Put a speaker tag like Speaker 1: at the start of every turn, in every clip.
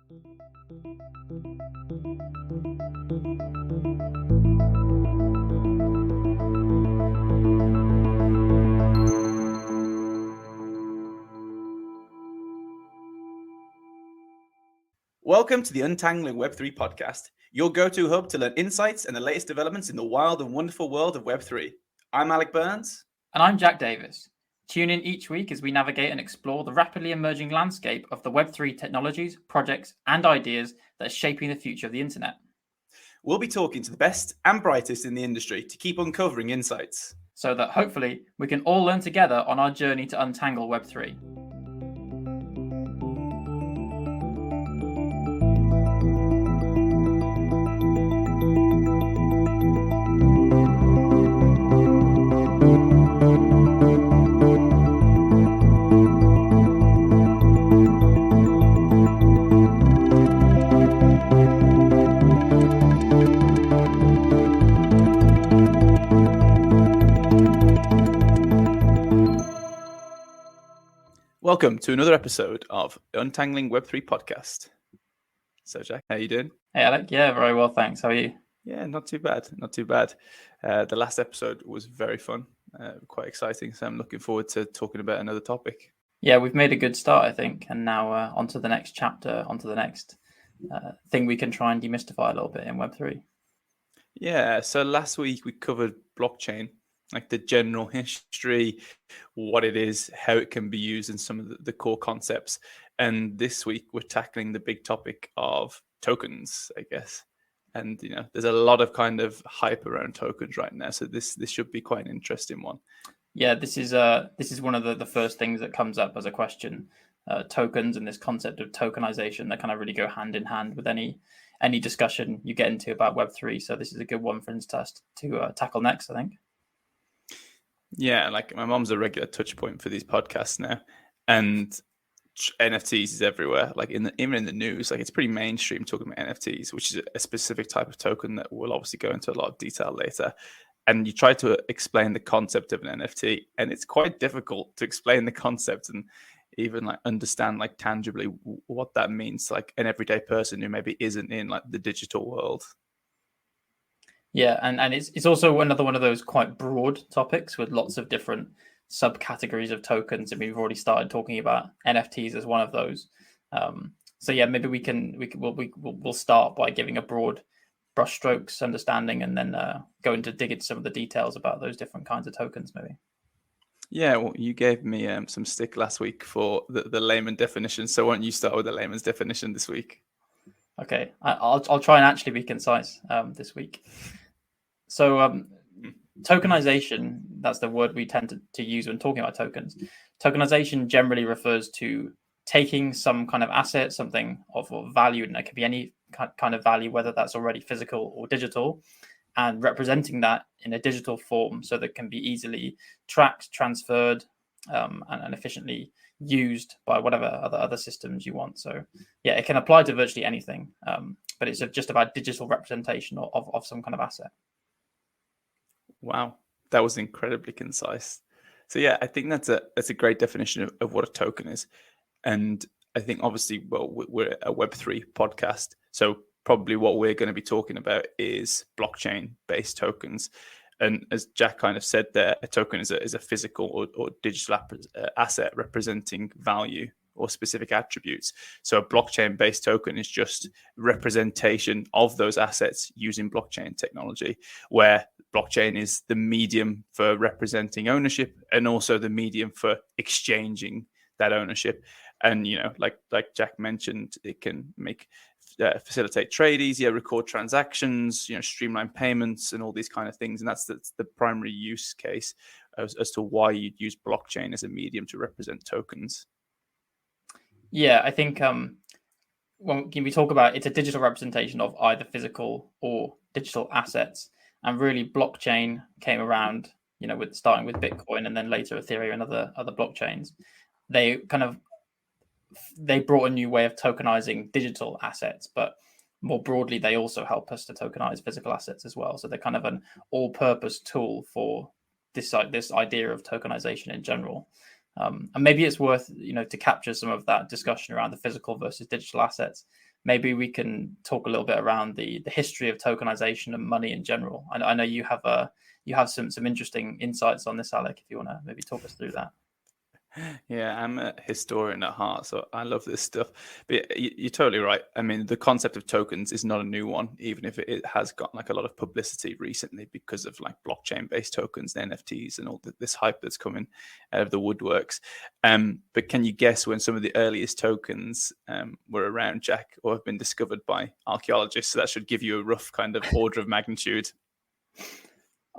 Speaker 1: Welcome to the Untangling Web3 podcast, your go-to hub to learn insights and the latest developments in the wild and wonderful world of Web3. I'm Alec Burns.
Speaker 2: And I'm Jack Davis. Tune in each week as we navigate and explore the rapidly emerging landscape of the Web3 technologies, projects, and ideas that are shaping the future of the internet.
Speaker 1: We'll be talking to the best and brightest in the industry to keep uncovering insights,
Speaker 2: so that hopefully we can all learn together on our journey to untangle Web3.
Speaker 1: Welcome to another episode of the Untangling Web3 podcast. So, Jack, how are you doing?
Speaker 2: Hey, Alec. Yeah, very well, thanks. How are you?
Speaker 1: Yeah, not too bad. Not too bad. The last episode was very fun, quite exciting. So I'm looking forward to talking about another topic.
Speaker 2: Yeah, we've made a good start, I think. And now on to the next chapter, on to the next thing we can try and demystify a little bit in Web3.
Speaker 1: Yeah, so last week we covered blockchain, like the general history, what it is, how it can be used, and some of the core concepts. And this week we're tackling the big topic of tokens, I guess. And there's a lot of kind of hype around tokens right now, so this should be quite an interesting one.
Speaker 2: Yeah, this is one of the first things that comes up as a question. Tokens and this concept of tokenization that kind of really go hand in hand with any discussion you get into about Web3. So this is a good one for us to tackle next, I think.
Speaker 1: Yeah, like my mom's a regular touch point for these podcasts now, and NFTs is everywhere. Like even in the news, like it's pretty mainstream talking about NFTs, which is a specific type of token that we'll obviously go into a lot of detail later. And you try to explain the concept of an NFT, and it's quite difficult to explain the concept and even like understand like tangibly what that means to like an everyday person who maybe isn't in like the digital world.
Speaker 2: Yeah, and it's also another one of those quite broad topics with lots of different subcategories of tokens, and we've already started talking about NFTs as one of those. So yeah, maybe we'll start by giving a broad brushstrokes understanding, and then go into dig into some of the details about those different kinds of tokens, maybe.
Speaker 1: Yeah, well, you gave me some stick last week for the layman definition. So why don't you start with the layman's definition this week?
Speaker 2: Okay, I'll try and actually be concise this week. So tokenization, that's the word we tend to use when talking about tokens. Tokenization generally refers to taking some kind of asset, something of value, and it can be any kind of value, whether that's already physical or digital, and representing that in a digital form so that it can be easily tracked, transferred, and efficiently used by whatever other systems you want. So yeah, it can apply to virtually anything, but it's just about digital representation of some kind of asset.
Speaker 1: Wow, that was incredibly concise. So yeah, I think that's a great definition of what a token is. And I think obviously, well, we're a Web3 podcast, so probably what we're going to be talking about is blockchain-based tokens. And as Jack kind of said there, a token is a physical or digital asset representing value or specific attributes. So a blockchain-based token is just representation of those assets using blockchain technology, where blockchain is the medium for representing ownership and also the medium for exchanging that ownership. And like Jack mentioned, it can facilitate trade easier, record transactions, streamline payments, and all these kind of things. And that's the primary use case as to why you'd use blockchain as a medium to represent tokens.
Speaker 2: Yeah, I think when we talk about it's a digital representation of either physical or digital assets, and really blockchain came around, starting with Bitcoin and then later Ethereum and other blockchains. They brought a new way of tokenizing digital assets, but more broadly, they also help us to tokenize physical assets as well. So they're kind of an all-purpose tool for this idea of tokenization in general. And maybe it's worth, to capture some of that discussion around the physical versus digital assets. maybe we can talk a little bit around the history of tokenization and money in general. I know you have some interesting insights on this, Alec. If you want to maybe talk us through that.
Speaker 1: Yeah, I'm a historian at heart, so I love this stuff. But you're totally right. I mean, the concept of tokens is not a new one, even if it has got like a lot of publicity recently because of like blockchain-based tokens, NFTs, and all this hype that's coming out of the woodworks. But can you guess when some of the earliest tokens were around, Jack, or have been discovered by archaeologists? So that should give you a rough kind of order of magnitude.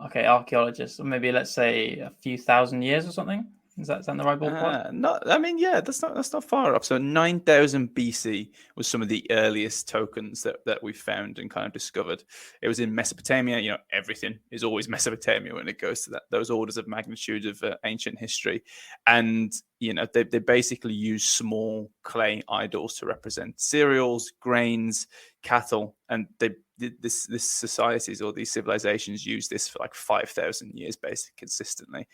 Speaker 2: Okay, archaeologists, maybe let's say a few thousand years or something. Is that the right ballpark?
Speaker 1: I mean, yeah, that's not far off. So 9,000 BC was some of the earliest tokens that we found and kind of discovered. It was in Mesopotamia. You know, everything is always Mesopotamia when it goes to those orders of magnitude of ancient history. And you know, they basically use small clay idols to represent cereals, grains, cattle, and this societies or these civilizations use this for like 5,000 years, basically consistently.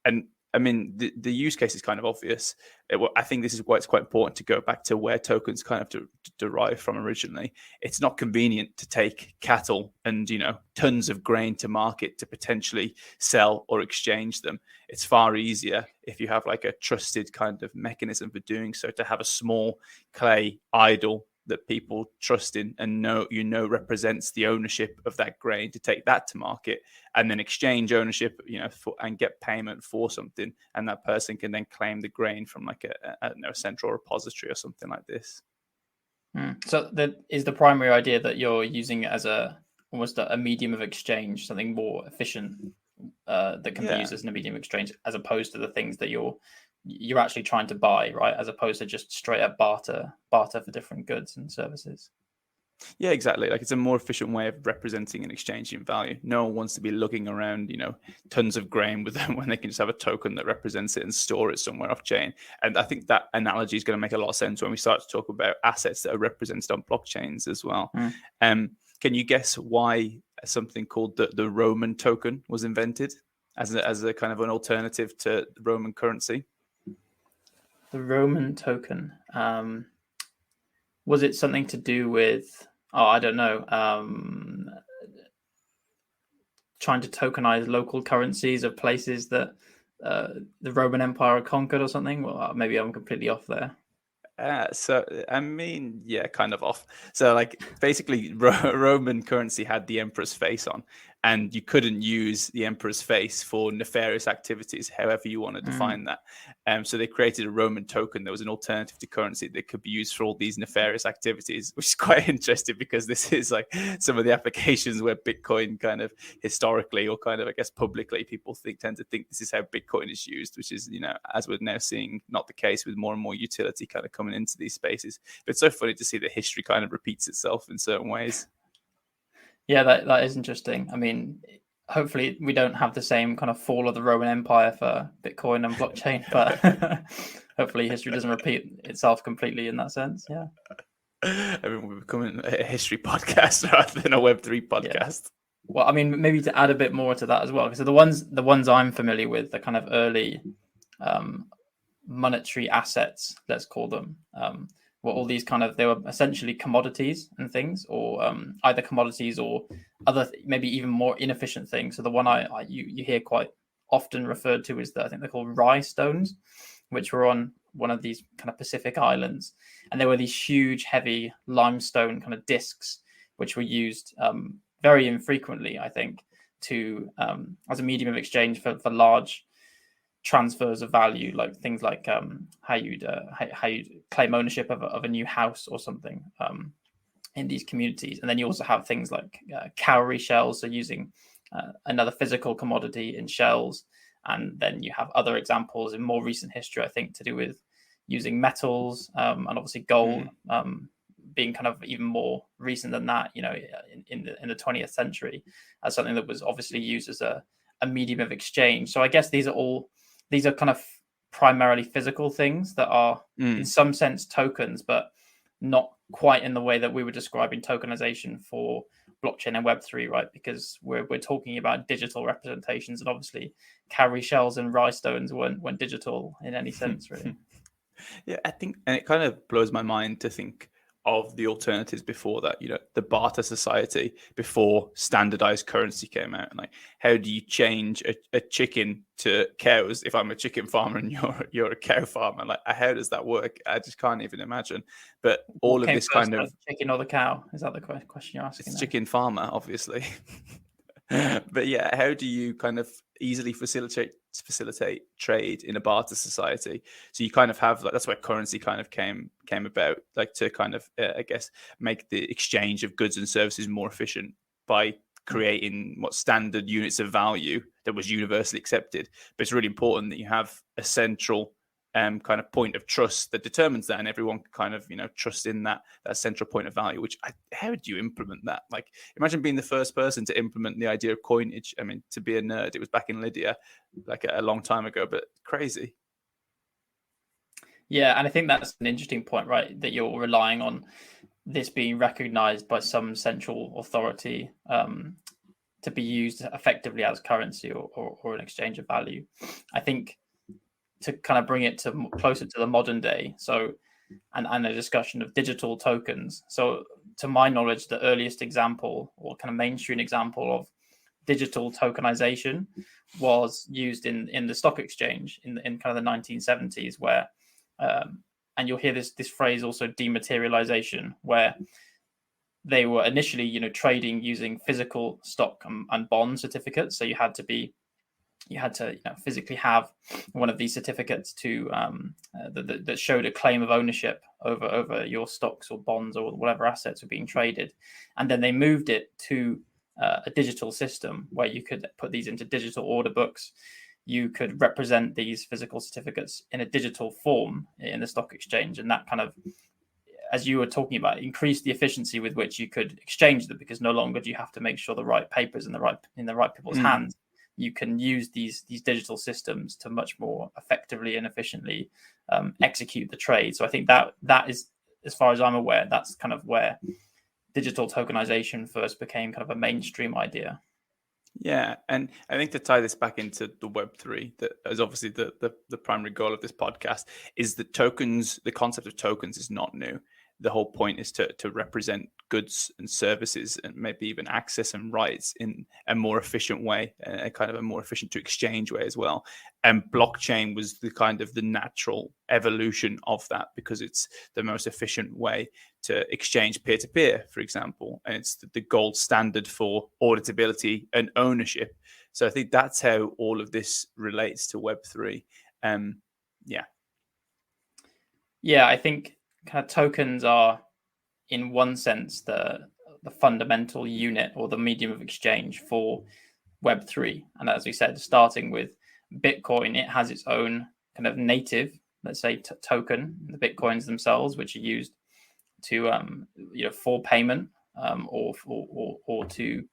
Speaker 1: And I mean, the use case is kind of obvious. I think this is why it's quite important to go back to where tokens kind of derive from originally. It's not convenient to take cattle and, you know, tons of grain to market to potentially sell or exchange them. It's far easier if you have like a trusted kind of mechanism for doing so, to have a small clay idol that people trust in and know represents the ownership of that grain, to take that to market and then exchange ownership, you know, and get payment for something, and that person can then claim the grain from like a central repository or something like this.
Speaker 2: So that is the primary idea, that you're using it as almost a medium of exchange, something more efficient that can be used as a medium of exchange, as opposed to the things that you're actually trying to buy, right? As opposed to just straight up barter for different goods and services.
Speaker 1: Yeah, exactly. Like, it's a more efficient way of representing and exchanging value. No one wants to be lugging around, you know, tons of grain with them when they can just have a token that represents it and store it somewhere off chain. And I think that analogy is going to make a lot of sense when we start to talk about assets that are represented on blockchains as well. Can you guess why something called the Roman token was invented as a kind of an alternative to Roman currency?
Speaker 2: The Roman token. Was it something to do with, I don't know, trying to tokenize local currencies of places that the Roman Empire conquered or something? Well, maybe I'm completely off there.
Speaker 1: So, I mean, yeah, kind of off. So, like, basically, Roman currency had the emperor's face on, and you couldn't use the emperor's face for nefarious activities, however you want to define that. So they created a Roman token that was an alternative to currency that could be used for all these nefarious activities, which is quite interesting, because this is like some of the applications where Bitcoin kind of historically, or kind of, I guess, publicly, people tend to think this is how Bitcoin is used, which is, you know, as we're now seeing, not the case, with more and more utility kind of coming into these spaces. But it's so funny to see that history kind of repeats itself in certain ways.
Speaker 2: Yeah, that is interesting. I mean, hopefully we don't have the same kind of fall of the Roman Empire for Bitcoin and blockchain, but hopefully history doesn't repeat itself completely in that sense. Yeah.
Speaker 1: I mean, we're becoming a history podcast rather than a Web3 podcast.
Speaker 2: Yeah. Well, I mean, maybe to add a bit more to that as well, because the ones I'm familiar with, the kind of early monetary assets, let's call them, were all these they were essentially commodities and things, or either commodities or other, maybe even more inefficient things. So the one you hear quite often referred to is I think they're called rye stones, which were on one of these kind of Pacific islands. And there were these huge, heavy limestone kind of discs, which were used very infrequently, I think, to as a medium of exchange for large transfers of value, like things like how you'd claim ownership of a new house or something in these communities. And then you also have things like cowrie shells, so using another physical commodity in shells. And then you have other examples in more recent history, I think, to do with using metals, and obviously gold being kind of even more recent than that, you know, in the 20th century, as something that was obviously used as a medium of exchange. So I guess these are kind of primarily physical things that are in some sense tokens, but not quite in the way that we were describing tokenization for blockchain and Web3, right? Because we're talking about digital representations, and obviously cowrie shells and rye stones weren't digital in any sense, really.
Speaker 1: Yeah, I think, and it kind of blows my mind to think of the alternatives before that, the barter society before standardized currency came out. And like, how do you change a chicken to cows if I'm a chicken farmer and you're a cow farmer? Like, how does that work? I just can't even imagine. But all of this kind of
Speaker 2: chicken or the cow, is that the question you're asking?
Speaker 1: It's chicken farmer, obviously. But yeah, how do you kind of easily facilitate trade in a barter society? So you kind of have, like, that's where currency kind of came about, like, to kind of I guess make the exchange of goods and services more efficient by creating what standard units of value that was universally accepted. But it's really important that you have a central kind of point of trust that determines that, and everyone can kind of trust in that central point of value. Which how do you implement that? Like, imagine being the first person to implement the idea of coinage. I mean, to be a nerd, it was back in Lydia, like a long time ago, but crazy.
Speaker 2: Yeah, and I think that's an interesting point, right? That you're relying on this being recognized by some central authority to be used effectively as currency or an exchange of value. I think to kind of bring it to closer to the modern day, so and a discussion of digital tokens. So to my knowledge, the earliest example or kind of mainstream example of digital tokenization was used in the stock exchange in kind of the 1970s, where and you'll hear this phrase also, dematerialization, where they were initially trading using physical stock and bond certificates. So you had to physically have one of these certificates to that showed a claim of ownership over your stocks or bonds or whatever assets were being traded. And then they moved it to a digital system where you could put these into digital order books. You could represent these physical certificates in a digital form in the stock exchange. And that kind of, as you were talking about, increased the efficiency with which you could exchange them, because no longer do you have to make sure the right papers in the right people's hands. You can use these digital systems to much more effectively and efficiently execute the trade. So I think that is, as far as I'm aware, that's kind of where digital tokenization first became kind of a mainstream idea.
Speaker 1: Yeah, and I think to tie this back into the Web3, that is obviously the primary goal of this podcast, is that tokens, the concept of tokens is not new. The whole point is to represent goods and services and maybe even access and rights in a more efficient way, a kind of a more efficient to exchange way as well. And blockchain was the kind of the natural evolution of that, because it's the most efficient way to exchange peer-to-peer, for example. And it's the gold standard for auditability and ownership. So I think that's how all of this relates to Web3.
Speaker 2: Yeah, I think kind of tokens are, in one sense, the fundamental unit or the medium of exchange for Web3. And as we said, starting with Bitcoin, it has its own kind of native, let's say, token, the Bitcoins themselves, which are used to for payment or to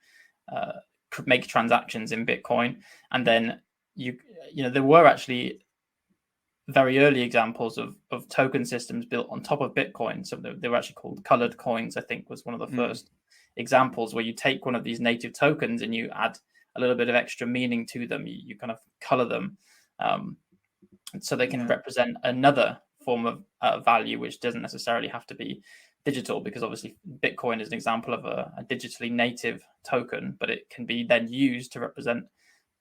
Speaker 2: make transactions in Bitcoin. And then there were actually very early examples of token systems built on top of Bitcoin. So they were actually called colored coins, I think, was one of the first examples, where you take one of these native tokens and you add a little bit of extra meaning to them. You kind of color them so they can represent another form of value, which doesn't necessarily have to be digital, because obviously Bitcoin is an example of a digitally native token, but it can be then used to represent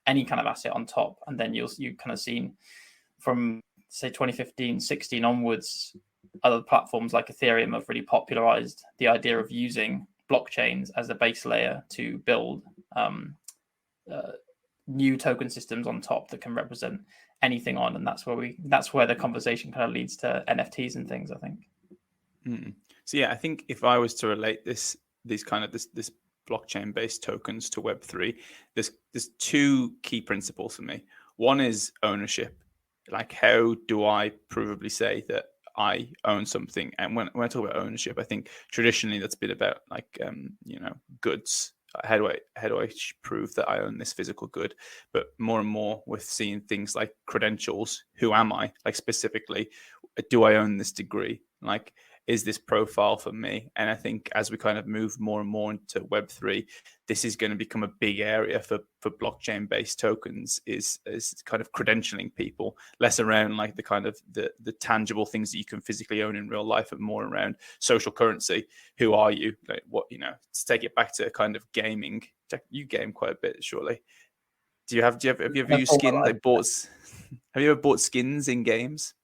Speaker 2: any kind of asset on top. And then you kind of seen from, say, 2015, 16 onwards, other platforms like Ethereum have really popularized the idea of using blockchains as a base layer to build new token systems on top that can represent anything on. And that's where the conversation kind of leads to NFTs and things, I think.
Speaker 1: So yeah, I think if I was to relate this blockchain based tokens to Web3, there's two key principles for me. One is ownership. Like, how do I provably say that I own something? And when I talk about ownership, I think traditionally that's been about like goods. How do I prove that I own this physical good? But more and more we're seeing things like credentials. Who am I? Like, specifically, do I own this degree? Like, is this profile for me? And I think as we kind of move more and more into Web3, this is going to become a big area for blockchain-based tokens, is kind of credentialing people, less around like the kind of the tangible things that you can physically own in real life, and more around social currency. Who are you? Like what, to take it back to kind of gaming. Jack, you game quite a bit, surely. Have you ever used skins? Have you ever bought skins in games?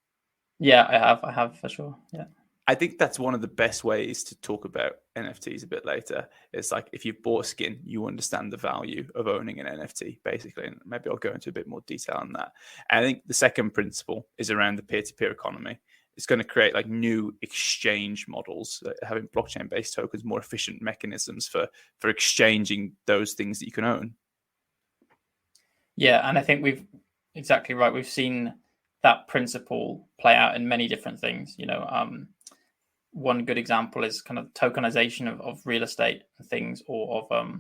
Speaker 2: Yeah, I have for sure. Yeah.
Speaker 1: I think that's one of the best ways to talk about NFTs a bit later. It's like if you've bought a skin, you understand the value of owning an NFT, basically. And maybe I'll go into a bit more detail on that. And I think the second principle is around the peer-to-peer economy. It's going to create like new exchange models, having blockchain-based tokens, more efficient mechanisms for exchanging those things that you can own.
Speaker 2: Yeah, and I think exactly right. We've seen that principle play out in many different things. One good example is kind of tokenization of real estate and things, or of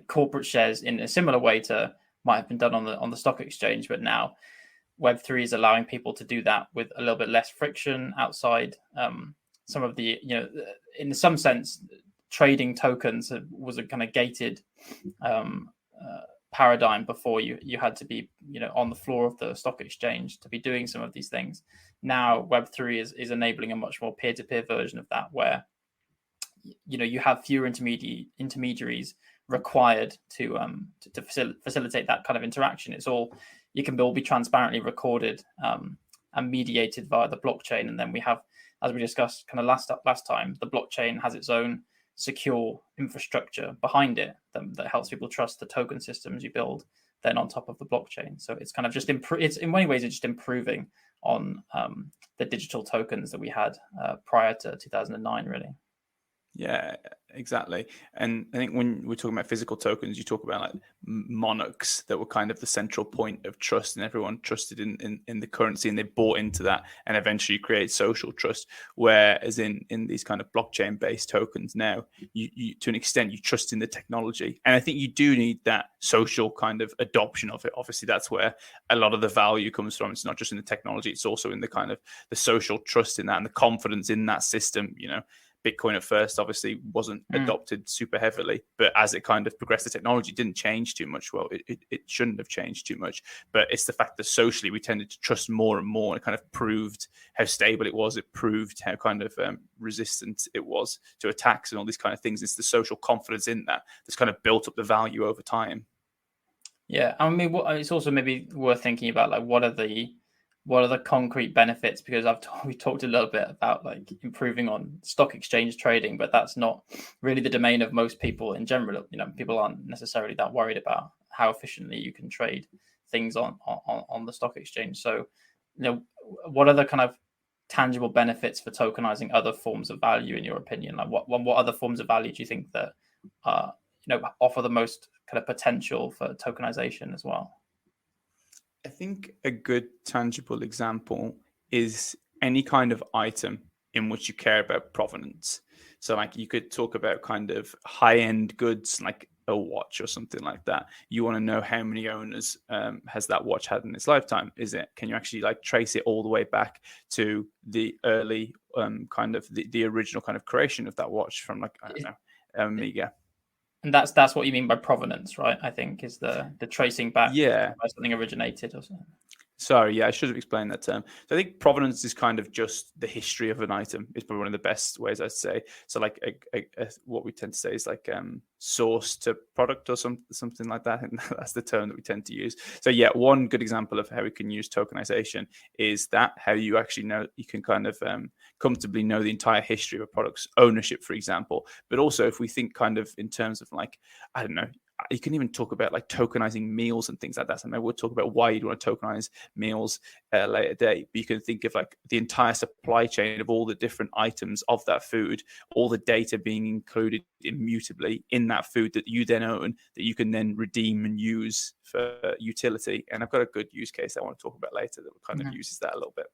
Speaker 2: corporate shares in a similar way to might have been done on the stock exchange, but now Web3 is allowing people to do that with a little bit less friction outside some of the, in some sense, trading tokens was a kind of gated paradigm before. You had to be on the floor of the stock exchange to be doing some of these things. Now Web3 is enabling a much more peer-to-peer version of that, where you have fewer intermediaries required to facilitate that kind of interaction. You can all be transparently recorded and mediated via the blockchain. And then we have, as we discussed kind of last time, the blockchain has its own secure infrastructure behind it that helps people trust the token systems you build then on top of the blockchain. So it's kind of just it's in many ways it's just improving on the digital tokens that we had prior to 2009, really.
Speaker 1: Yeah, exactly. And I think when we're talking about physical tokens, you talk about like monarchs that were kind of the central point of trust, and everyone trusted in the currency, and they bought into that, and eventually create social trust. Whereas in these kind of blockchain based tokens now, you to an extent you trust in the technology, and I think you do need that social kind of adoption of it. Obviously, that's where a lot of the value comes from. It's not just in the technology; it's also in the kind of the social trust in that and the confidence in that system. Bitcoin at first obviously wasn't adopted super heavily, but as it kind of progressed, the technology didn't change too much. Well, it shouldn't have changed too much, but it's the fact that socially we tended to trust more and more. It kind of proved how stable it was. It proved how kind of resistant it was to attacks and all these kind of things. It's the social confidence in that that's kind of built up the value over time.
Speaker 2: Yeah, I mean, it's also maybe worth thinking about like what are the concrete benefits, because we talked a little bit about like improving on stock exchange trading, but that's not really the domain of most people in general. People aren't necessarily that worried about how efficiently you can trade things on the stock exchange. So, what are the kind of tangible benefits for tokenizing other forms of value in your opinion? Like what other forms of value do you think that offer the most kind of potential for tokenization as well?
Speaker 1: I think a good tangible example is any kind of item in which you care about provenance. So like you could talk about kind of high-end goods like a watch or something like that. You want to know how many owners has that watch had in its lifetime. Can you actually like trace it all the way back to the early kind of the original kind of creation of that watch from like, I don't know, Amiga.
Speaker 2: And that's what you mean by provenance, right? I think is the tracing back where something originated or something.
Speaker 1: Sorry, yeah, I should have explained that term. So I think provenance is kind of just the history of an item. Is probably one of the best ways I'd say. So like what we tend to say is like source to product or something like that. And that's the term that we tend to use. So yeah, one good example of how we can use tokenization is that how you actually know you can kind of comfortably know the entire history of a product's ownership, for example. But also if we think kind of in terms of like, I don't know, you can even talk about like tokenizing meals and things like that. So maybe we'll talk about why you'd want to tokenize meals later date. But you can think of like the entire supply chain of all the different items of that food, all the data being included immutably in that food that you then own, that you can then redeem and use for utility. And I've got a good use case I want to talk about later that kind of uses that a little bit.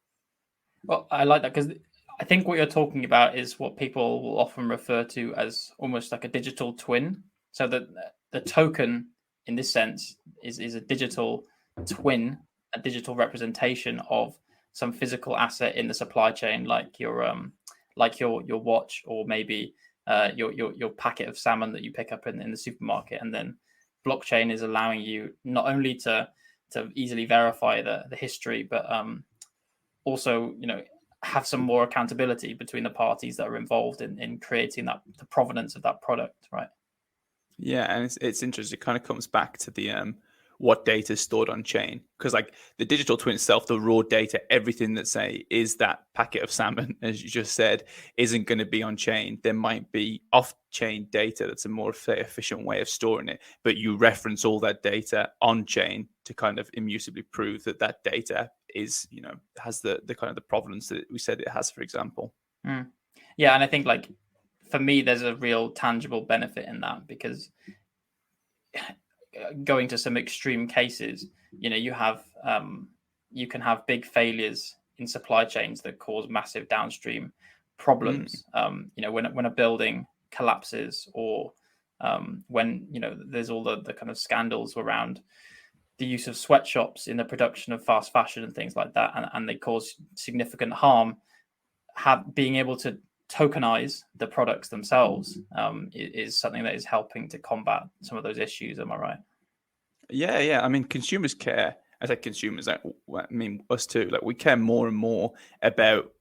Speaker 2: Well, I like that because I think what you're talking about is what people will often refer to as almost like a digital twin. So that the token, in this sense, is a digital twin, a digital representation of some physical asset in the supply chain, like your watch, or maybe your packet of salmon that you pick up in the supermarket. And then blockchain is allowing you not only to easily verify the history, but also, have some more accountability between the parties that are involved in creating the provenance of that product, right?
Speaker 1: Yeah, and it's interesting. It kind of comes back to the what data is stored on chain, because like the digital twin itself, the raw data, everything that say is that packet of salmon, as you just said, isn't going to be on chain. There might be off chain data that's a more efficient way of storing it, but you reference all that data on chain to kind of immutably prove that that data is, has the kind of the provenance that we said it has, for example.
Speaker 2: Yeah, and I think, like, for me, there's a real tangible benefit in that, because going to some extreme cases, you can have big failures in supply chains that cause massive downstream problems. When a building collapses, or when there's all the kind of scandals around the use of sweatshops in the production of fast fashion and things like that, and they cause significant harm. Being able to tokenize the products themselves is something that is helping to combat some of those issues. Am I right?
Speaker 1: Yeah. I mean, consumers care. I say consumers, I mean us too. Like, we care more and more about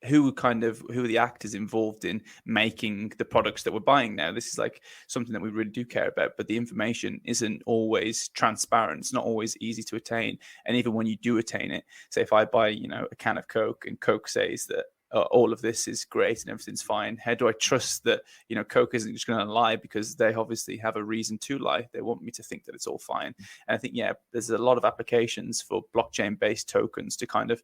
Speaker 1: who are the actors involved in making the products that we're buying now. This is like something that we really do care about, but the information isn't always transparent. It's not always easy to attain. And even when you do attain it, say if I buy, a can of Coke, and Coke says that all of this is great and everything's fine, how do I trust that, Coke isn't just going to lie, because they obviously have a reason to lie? They want me to think that it's all fine. And I think, there's a lot of applications for blockchain based tokens to kind of,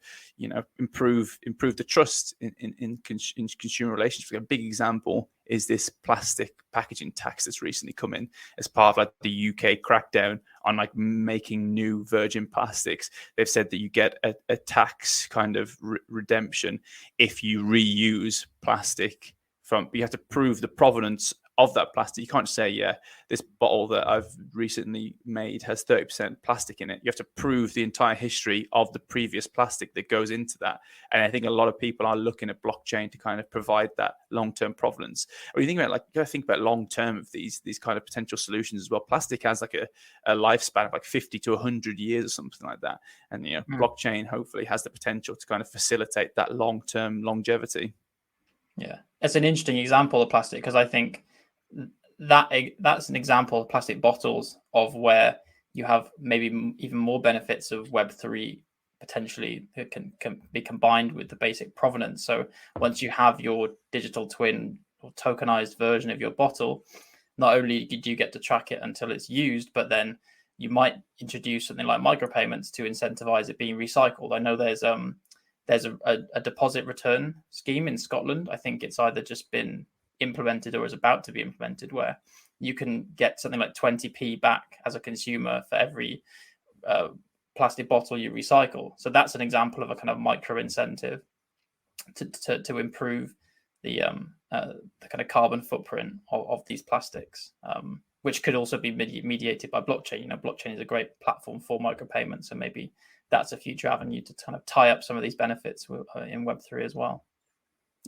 Speaker 1: improve the trust in consumer relationships. A big example is this plastic packaging tax that's recently come in as part of like the UK crackdown on like making new virgin plastics. They've said that you get a tax kind of redemption if you reuse plastic but you have to prove the provenance of that plastic. You can't say, this bottle that I've recently made has 30% plastic in it. You have to prove the entire history of the previous plastic that goes into that. And I think a lot of people are looking at blockchain to kind of provide that long-term provenance. Or you think about, like, you got to think about long-term of these kind of potential solutions as well. Plastic has like a lifespan of like 50 to 100 years or something like that. And, blockchain hopefully has the potential to kind of facilitate that long-term longevity.
Speaker 2: Yeah, it's an interesting example of plastic, because I think that's an example of plastic bottles of where you have maybe even more benefits of Web3 potentially that can be combined with the basic provenance. So once you have your digital twin or tokenized version of your bottle, not only do you get to track it until it's used, but then you might introduce something like micropayments to incentivize it being recycled. I know there's a deposit return scheme in Scotland. I think it's either just been implemented or is about to be implemented, where you can get something like 20p back as a consumer for every plastic bottle you recycle. So that's an example of a kind of micro incentive to improve the kind of carbon footprint of these plastics, which could also be mediated by blockchain. Blockchain is a great platform for micropayments, so maybe that's a future avenue to kind of tie up some of these benefits in Web3 as well.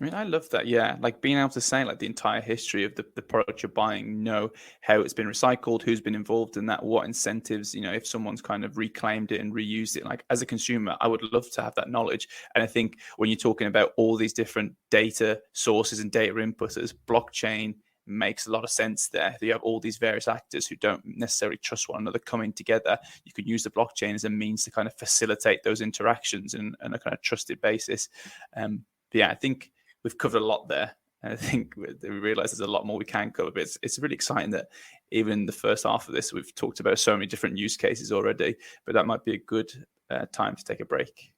Speaker 1: I mean, I love that. Yeah. Like being able to say like the entire history of the product you're buying, how it's been recycled, who's been involved in that, what incentives, if someone's kind of reclaimed it and reused it. Like, as a consumer, I would love to have that knowledge. And I think when you're talking about all these different data sources and data inputters, blockchain makes a lot of sense there. You have all these various actors who don't necessarily trust one another coming together. You could use the blockchain as a means to kind of facilitate those interactions on a kind of trusted basis. But I think we've covered a lot there. And I think we realize there's a lot more we can cover, but it's really exciting that even in the first half of this, we've talked about so many different use cases already, but that might be a good time to take a break.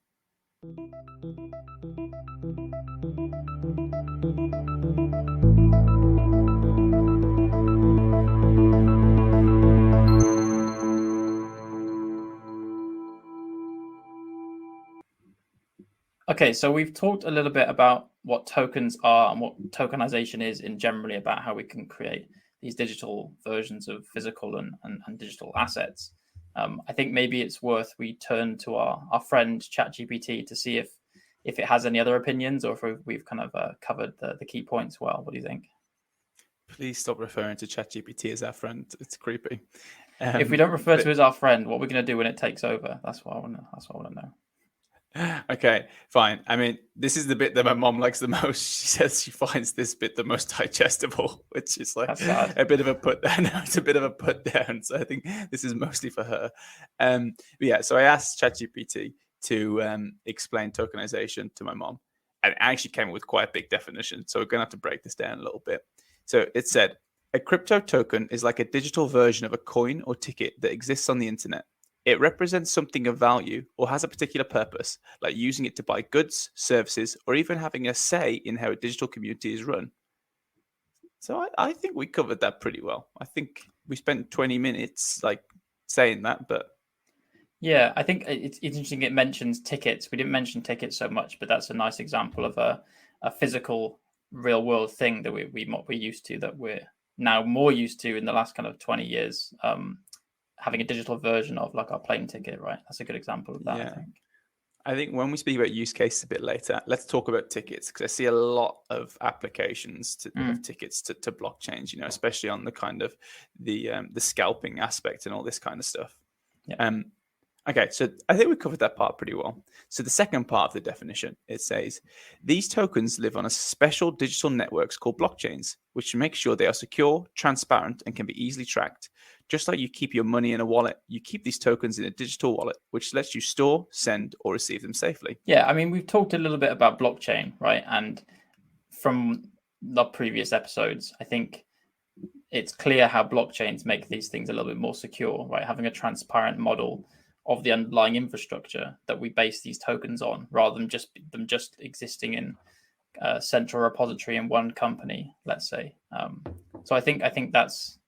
Speaker 2: Okay, so we've talked a little bit about what tokens are and what tokenization is in generally, about how we can create these digital versions of physical and digital assets. I think maybe it's worth we turn to our friend ChatGPT to see if it has any other opinions, or if we've kind of covered the key points well. What do you think?
Speaker 1: Please stop referring to ChatGPT as our friend. It's creepy.
Speaker 2: If we don't refer to it as our friend, what are we going to do when it takes over? That's what I want to know.
Speaker 1: Okay, fine. I mean, this is the bit that my mom likes the most. She says she finds this bit the most digestible, which is like a bit of a put down. It's a bit of a put down. So I think this is mostly for her. But yeah, so I asked ChatGPT to explain tokenization to my mom, and it actually came up with quite a big definition. So we're going to have to break this down a little bit. So it said, a crypto token is like a digital version of a coin or ticket that exists on the internet. It represents something of value or has a particular purpose, like using it to buy goods, services, or even having a say in how a digital community is run. So I think we covered that pretty well. I think we spent 20 minutes like saying that, but
Speaker 2: yeah, I think it's interesting. It mentions tickets. We didn't mention tickets so much, but that's a nice example of a physical, real world thing that we're used to, that we're now more used to in the last kind of 20 years. Having a digital version of, like, our plane ticket, right? That's a good example of that.
Speaker 1: yeah.
Speaker 2: I think.
Speaker 1: I think when we speak about use cases a bit later, let's talk about tickets, because I see a lot of applications of tickets to blockchains, you know, especially on the kind of the scalping aspect and all this kind of stuff.
Speaker 2: Yeah.
Speaker 1: Okay, so I think we covered that part pretty well. So the second part of the definition, it says, these tokens live on a special digital networks called blockchains, which make sure they are secure, transparent, and can be easily tracked. Just like you keep your money in a wallet, you keep these tokens in a digital wallet, which lets you store, send, or receive them safely.
Speaker 2: Yeah, I mean, we've talked a little bit about blockchain, right? And from the previous episodes, I think it's clear how blockchains make these things a little bit more secure, right? Having a transparent model of the underlying infrastructure that we base these tokens on, rather than just existing in a central repository in one company, let's say. So I think that's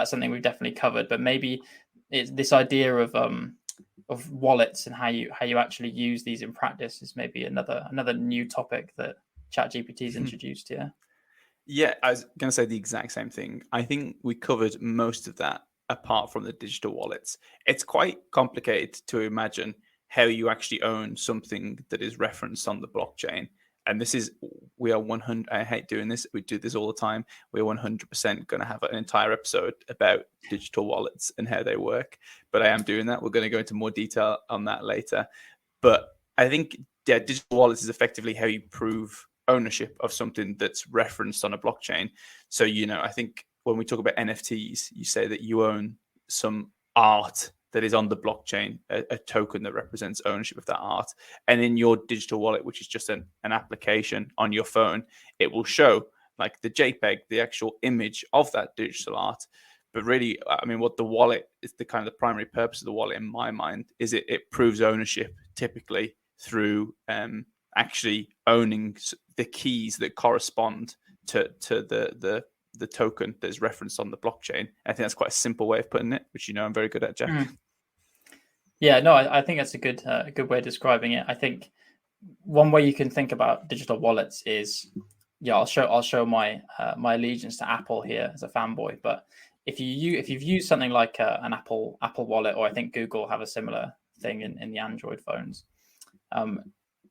Speaker 2: something we've definitely covered. But maybe it's this idea of wallets and how you actually use these in practice is maybe another new topic that ChatGPT's introduced here.
Speaker 1: Yeah, I was going to say the exact same thing. I think we covered most of that apart from the digital wallets. It's quite complicated to imagine how you actually own something that is referenced on the blockchain. And we are 100, I hate doing this, we do this all the time. We're 100% going to have an entire episode about digital wallets and how they work. But I am doing that. We're going to go into more detail on that later. But I think digital wallets is effectively how you prove ownership of something that's referenced on a blockchain. So, you know, I think when we talk about NFTs, you say that you own some art that is on the blockchain, a token that represents ownership of that art. And in your digital wallet, which is just an application on your phone, it will show like the JPEG, the actual image of that digital art. But really, I mean, what the wallet is, the kind of the primary purpose of the wallet in my mind is it proves ownership typically through actually owning the keys that correspond to the token that is referenced on the blockchain. I think that's quite a simple way of putting it, which, you know, I'm very good at, Jack.
Speaker 2: Yeah, no, I think that's a good way of describing it. I think one way you can think about digital wallets is, I'll show my my allegiance to Apple here as a fanboy. But if you've used something like an Apple Wallet, or I think Google have a similar thing in the Android phones,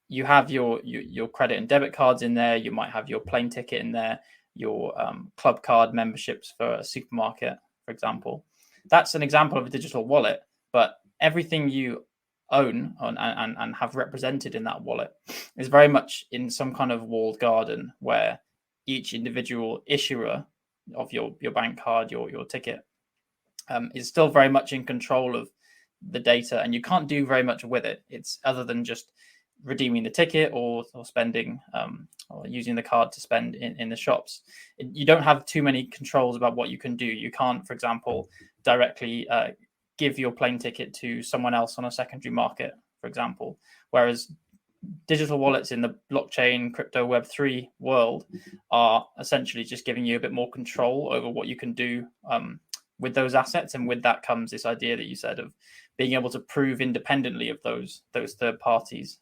Speaker 2: you have your credit and debit cards in there. You might have your plane ticket in there, your club card memberships for a supermarket, for example. That's an example of a digital wallet, but everything you own and have represented in that wallet is very much in some kind of walled garden, where each individual issuer of your bank card, your ticket, is still very much in control of the data, and you can't do very much with it. It's other than just redeeming the ticket or spending or using the card to spend in the shops. You don't have too many controls about what you can do. You can't, for example, directly give your plane ticket to someone else on a secondary market, for example. Whereas digital wallets in the blockchain, crypto, Web3 world are essentially just giving you a bit more control over what you can do with those assets. And with that comes this idea that you said of being able to prove independently of those third parties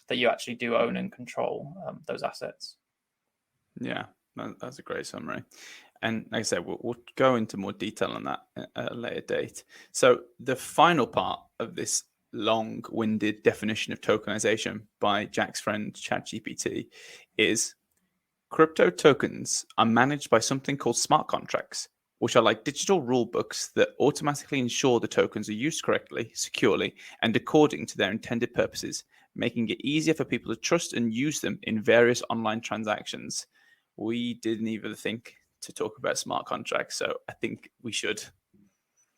Speaker 2: that you actually do own and control those assets.
Speaker 1: Yeah, That's a great summary. And like I said, we'll go into more detail on that at a later date. So the final part of this long-winded definition of tokenization by Jack's friend ChatGPT is crypto tokens are managed by something called smart contracts, which are like digital rule books that automatically ensure the tokens are used correctly, securely, and according to their intended purposes, making it easier for people to trust and use them in various online transactions. We didn't even think to talk about smart contracts, so I think we should.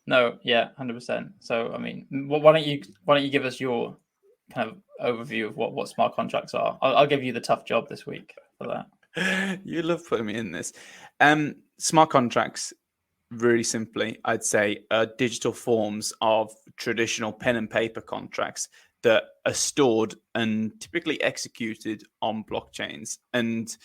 Speaker 2: No, yeah, 100%. So, I mean, why don't you give us your kind of overview of what smart contracts are? I'll give you the tough job this week for that.
Speaker 1: You love putting me in this. Smart contracts, really simply, I'd say, are digital forms of traditional pen and paper contracts that are stored and typically executed on blockchains. And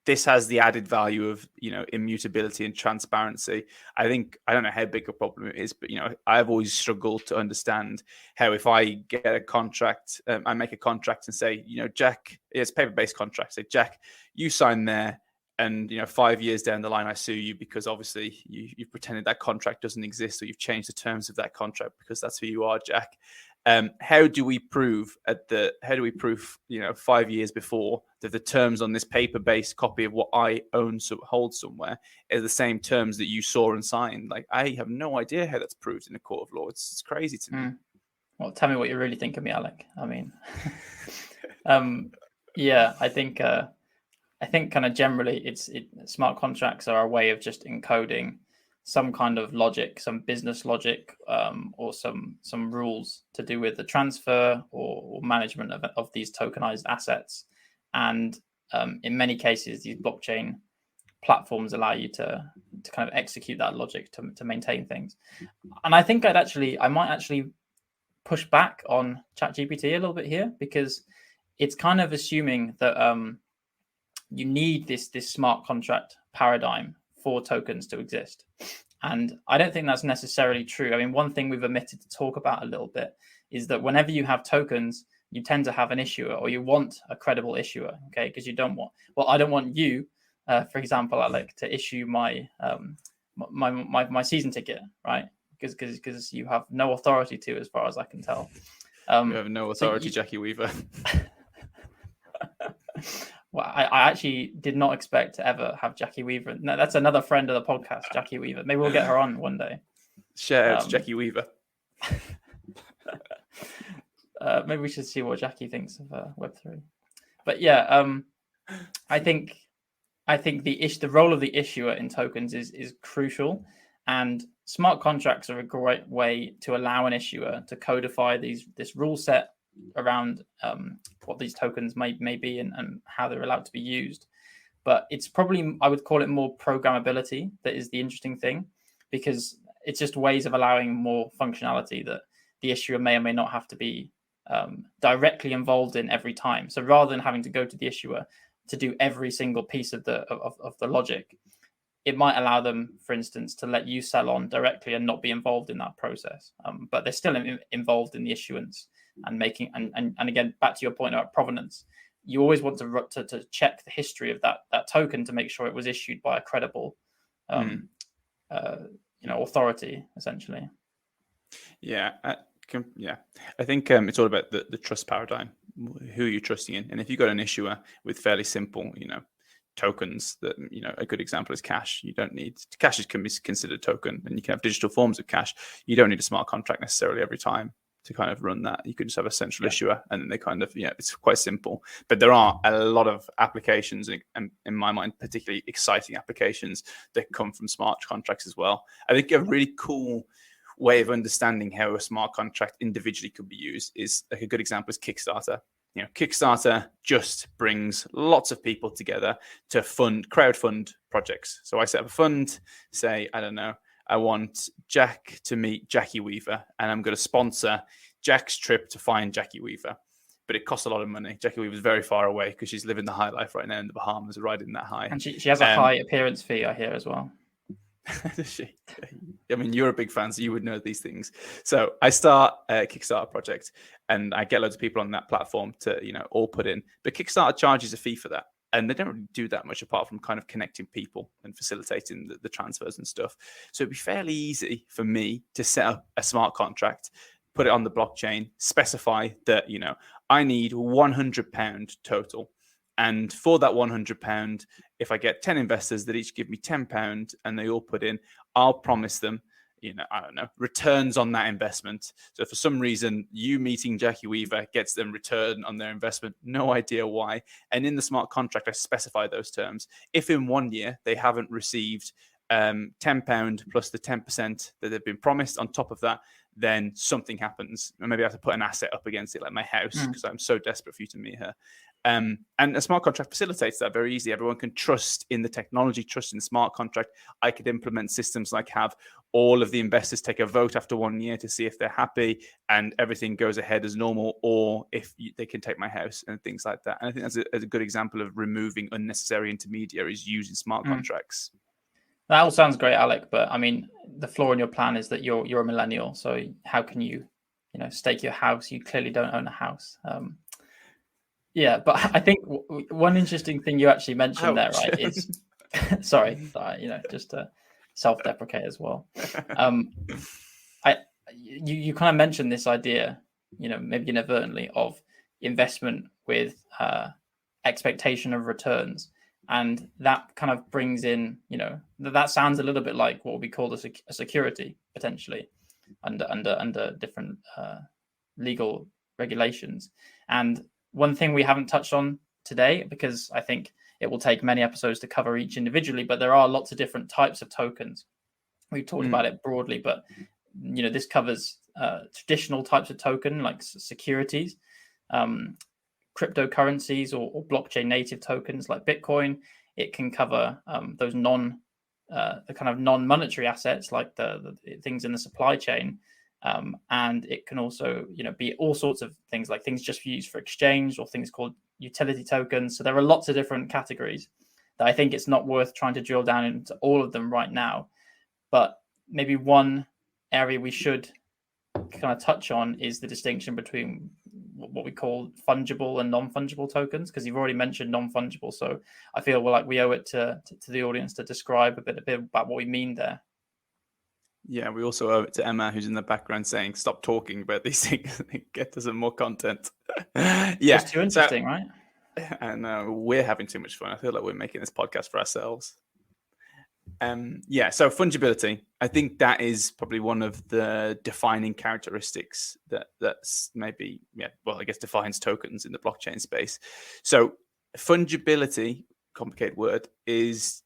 Speaker 1: this has the added value of, immutability and transparency. I don't know how big a problem it is, but, I've always struggled to understand how if I get a contract, I make a contract and say, Jack, it's a paper-based contract. Say, Jack, you sign there. And 5 years down the line, I sue you because obviously you've pretended that contract doesn't exist, or you've changed the terms of that contract because that's who you are, Jack. How do we prove 5 years before that the terms on this paper-based copy of what I own, hold somewhere, are the same terms that you saw and signed? Like, I have no idea how that's proved in a court of law. It's crazy to me.
Speaker 2: Well, tell me what you really think of me, Alec. I mean, yeah, I think kind of generally smart contracts are a way of just encoding some kind of logic, some business logic, or some rules to do with the transfer or management of these tokenized assets. And in many cases, these blockchain platforms allow you to kind of execute that logic to maintain things. And I think I might actually push back on ChatGPT a little bit here, because it's kind of assuming that you need this smart contract paradigm for tokens to exist. And I don't think that's necessarily true. I mean, one thing we've omitted to talk about a little bit is that whenever you have tokens, you tend to have an issuer, or you want a credible issuer, okay? Because you don't want, I don't want you, for example, Alec, to issue my season ticket, right? Because you have no authority to, as far as I can tell.
Speaker 1: You have no authority, Jackie Weaver.
Speaker 2: Well, I actually did not expect to ever have Jackie Weaver. No, that's another friend of the podcast, Jackie Weaver. Maybe we'll get her on one day.
Speaker 1: Shout out to Jackie Weaver.
Speaker 2: Maybe we should see what Jackie thinks of Web3. But yeah, I think the role of the issuer in tokens is crucial, and smart contracts are a great way to allow an issuer to codify this rule set around what these tokens may be and how they're allowed to be used. But it's probably, I would call it more programmability that is the interesting thing, because it's just ways of allowing more functionality that the issuer may or may not have to be directly involved in every time. So rather than having to go to the issuer to do every single piece of the logic, it might allow them, for instance, to let you sell on directly and not be involved in that process. But they're still involved in the issuance and making, and again, back to your point about provenance, you always want to check the history of that token to make sure it was issued by a credible authority, essentially.
Speaker 1: Yeah. I think it's all about the trust paradigm. Who are you trusting in? And if you've got an issuer with fairly simple, tokens that, a good example is cash. You don't need, cash can be considered a token, and you can have digital forms of cash. You don't need a smart contract necessarily every time to kind of run that. You could just have a central issuer, and then they kind of, it's quite simple. But there are a lot of applications, and in my mind, particularly exciting applications that come from smart contracts as well. I think a really cool way of understanding how a smart contract individually could be used is, like, a good example is Kickstarter. Kickstarter just brings lots of people together to crowdfund projects. So I set up a fund, say, I don't know, I want Jack to meet Jackie Weaver, and I'm going to sponsor Jack's trip to find Jackie Weaver. But it costs a lot of money. Jackie Weaver's very far away because she's living the high life right now in the Bahamas, riding that high.
Speaker 2: And she has a high appearance fee, I hear, as well.
Speaker 1: Does she? I mean, you're a big fan, so you would know these things. So I start a Kickstarter project, and I get loads of people on that platform to, all put in. But Kickstarter charges a fee for that. and they don't really do that much apart from kind of connecting people and facilitating the transfers and stuff. So it'd be fairly easy for me to set up a smart contract, put it on the blockchain, specify that, I need £100 total. And for that £100, if I get 10 investors that each give me £10 and they all put in, I'll promise them, I don't know, returns on that investment. So for some reason, you meeting Jackie Weaver gets them return on their investment, no idea why. And in the smart contract, I specify those terms. If in 1 year they haven't received £10 plus the 10% that they've been promised on top of that, then something happens. And maybe I have to put an asset up against it, like my house, because I'm so desperate for you to meet her. And a smart contract facilitates that very easy. Everyone can trust in the technology, trust in the smart contract. I could implement systems like have all of the investors take a vote after 1 year to see if they're happy and everything goes ahead as normal, or if they can take my house and things like that. And I think that's a good example of removing unnecessary intermediaries using smart contracts.
Speaker 2: That all sounds great, Alec, but I mean, the flaw in your plan is that you're a millennial. So how can you stake your house? You clearly don't own a house. Yeah, but I think one interesting thing you actually mentioned there, right, is sorry, just to self-deprecate as well. You kind of mentioned this idea, maybe inadvertently, of investment with expectation of returns, and that kind of brings in, that sounds a little bit like what we call a security potentially under different legal regulations. And one thing we haven't touched on today, because I think it will take many episodes to cover each individually, but there are lots of different types of tokens. We've talked about it broadly, but this covers traditional types of token like securities, cryptocurrencies or blockchain native tokens like Bitcoin. It can cover those the kind of non-monetary assets like the things in the supply chain. And it can also, be all sorts of things, like things just used for exchange or things called utility tokens. So there are lots of different categories that I think it's not worth trying to drill down into all of them right now. But maybe one area we should kind of touch on is the distinction between what we call fungible and non-fungible tokens, because you've already mentioned non-fungible. So I feel like we owe it to the audience to describe a bit about what we mean there.
Speaker 1: Yeah, we also owe it to Emma, who's in the background saying, stop talking about these things and get to some more content. Yeah.
Speaker 2: It's too interesting, right?
Speaker 1: And we're having too much fun. I feel like we're making this podcast for ourselves. So fungibility, I think that is probably one of the defining characteristics that's maybe, I guess defines tokens in the blockchain space. So fungibility, complicated word, is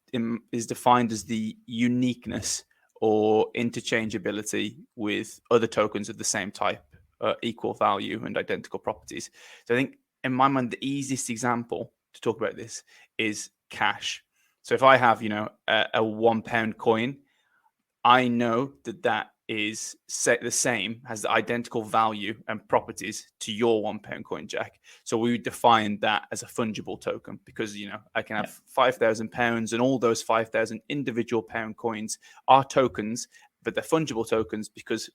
Speaker 1: defined as the uniqueness or interchangeability with other tokens of the same type, equal value and identical properties. So I think in my mind, the easiest example to talk about this is cash. So if I have, a £1 coin, I know that is the same, has the identical value and properties to your £1 coin, Jack. So we would define that as a fungible token because, I can have £5,000 and all those 5,000 individual pound coins are tokens, but they're fungible tokens because,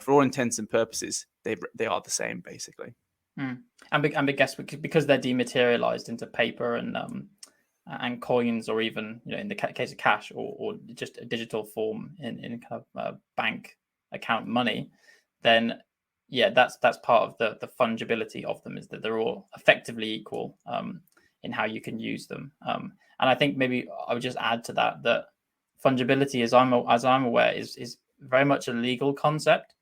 Speaker 1: for all intents and purposes, they are the same basically.
Speaker 2: And I guess because they're dematerialized into paper and coins, or even in the case of cash or just a digital form in kind of bank account money, then that's part of the fungibility of them, is that they're all effectively equal in how you can use them. And I think maybe I would just add to that fungibility, as I'm aware, is very much a legal concept,